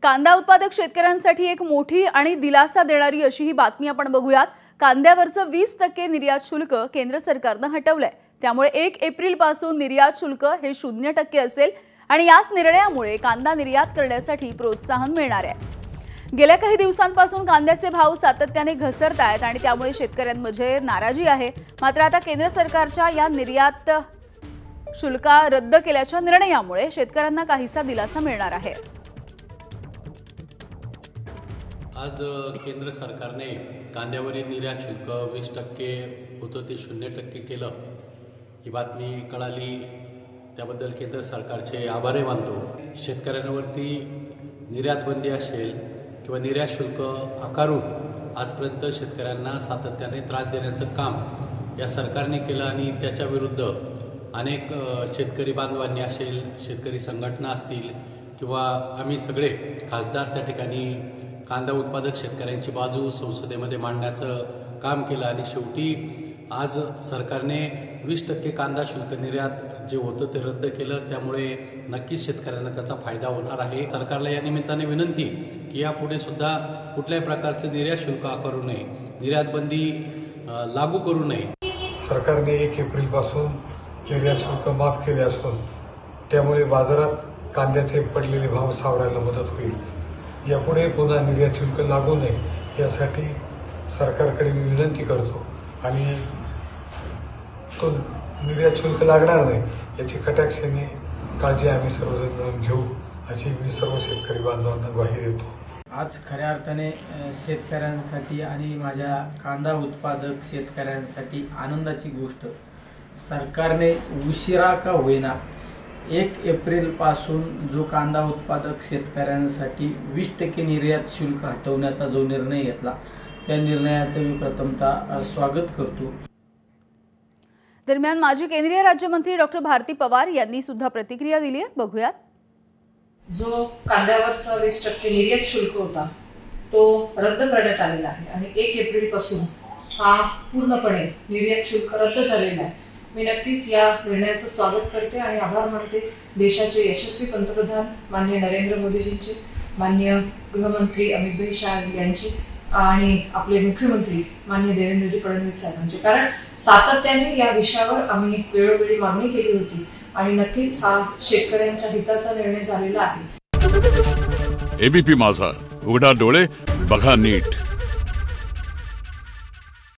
कांदा उत्पादक शेतकऱ्यांसाठी एक मोठी आणि दिलासा देणारी अशी ही बातमी आपण बघूयात। कांद्यावरचं 20% निर्यात शुल्क केंद्र सरकारने हटवलंय। त्यामुळे 1 एप्रिल पासून निर्यात शुल्क हे 0% असेल आणि याच निर्णयामुळे कांदा निर्यात करण्यासाठी प्रोत्साहन मिळणार आहे। गेल्या काही दिवसांपासून कांद्याचे भाव सातत्याने घसरत आहेत आणि त्यामुळे शेतकऱ्यांमध्ये नाराजी आहे। मात्र आता केंद्र सरकारच्या या निर्यात शुल्क रद्द केल्याच्या निर्णयामुळे शेतकऱ्यांना काहीसा दिलासा मिळणार आहे। आज केंद्र सरकारने कांद्यावरील निर्यात शुल्क 20% होतं ते 0% केलं। ही बातमी कळाली त्याबद्दल केंद्र सरकारचे आभार मानतो। शेतकऱ्यांवरती निर्यात बंदी असेल किंवा निर्यात शुल्क आकारून आजपर्यंत शेतकऱ्यांना सातत्याने त्रास देण्याचं काम या सरकारने केलं आणि त्याच्या विरुद्ध अनेक शेतकरी बांधवांनी असेल, शेतकरी संघटना असतील किंवा आम्ही सगळे खासदार त्या ठिकाणी कांदा उत्पादक शेतकऱ्यांची बाजू संसदेमध्ये मांडण्याचं काम केलं आणि शेवटी आज सरकारने 20% कांदा शुल्क निर्यात जे होतं ते रद्द केलं। त्यामुळे नक्कीच शेतकऱ्यांना त्याचा फायदा होणार आहे। सरकारला या निमित्ताने विनंती की यापुढे सुद्धा कुठल्याही प्रकारचे निर्यात शुल्क आकारू नये, निर्यात बंदी लागू करू नये। सरकारने 1 एप्रिल पासून निर्यात शुल्क माफ केले असून त्यामुळे बाजारात कांद्याचे पडलेले भाव सावरायला मदत होईल। यापुढे पुन्हा निर्यात शुल्क लागू नये यासाठी सरकारकडे मी विनंती करतो आणि तो निर्यात शुल्क लागणार नाही याची कटाक्षाने काळजी आम्ही सर्वजण मिळून घेऊ अशी मी सर्व शेतकरी बांधवांना ग्वाही देतो। आज खऱ्या अर्थाने शेतकऱ्यांसाठी आणि माझ्या कांदा उत्पादक शेतकऱ्यांसाठी आनंदाची गोष्ट, सरकारने उशिरा का होईना 1 एप्रिल पासून जो कांदा उत्पादक शेतकऱ्यांसाठी 20% निर्यात शुल्क हटवण्याचा जो निर्णय घेतला त्या निर्णयाचे मी प्रथमतः स्वागत करतो। दरम्यान माजी केंद्रीय राज्यमंत्री डॉक्टर भारती पवार यांनी सुद्धा प्रतिक्रिया दिली आहे, बघूयात। जो कांद्यावरचा 20% निर्यात शुल्क होता तो रद्द करण्यात आलेला आहे आणि 1 एप्रिल पासून हा पूर्णपणे निर्यात शुल्क रद्द झालेला आहे। मी नक्कीच या निर्णयाचं स्वागत करते आणि आभार मानते देशाचे यशस्वी पंतप्रधान माननीय नरेंद्र मोदीजींचे, माननीय गृहमंत्री अमित भाई शाह यांची आणि आपले मुख्यमंत्री माननीय देवेंद्रजी फडणवीस साहेबांचे। कारण सातत्याने या विषयावर आम्ही वेळोवेळी मागणी केली होती आणि नक्कीच हा शेतकऱ्यांच्या हिताचा निर्णय झालेला आहे। एबीपी माझा, उघडा डोळे बघा नीट।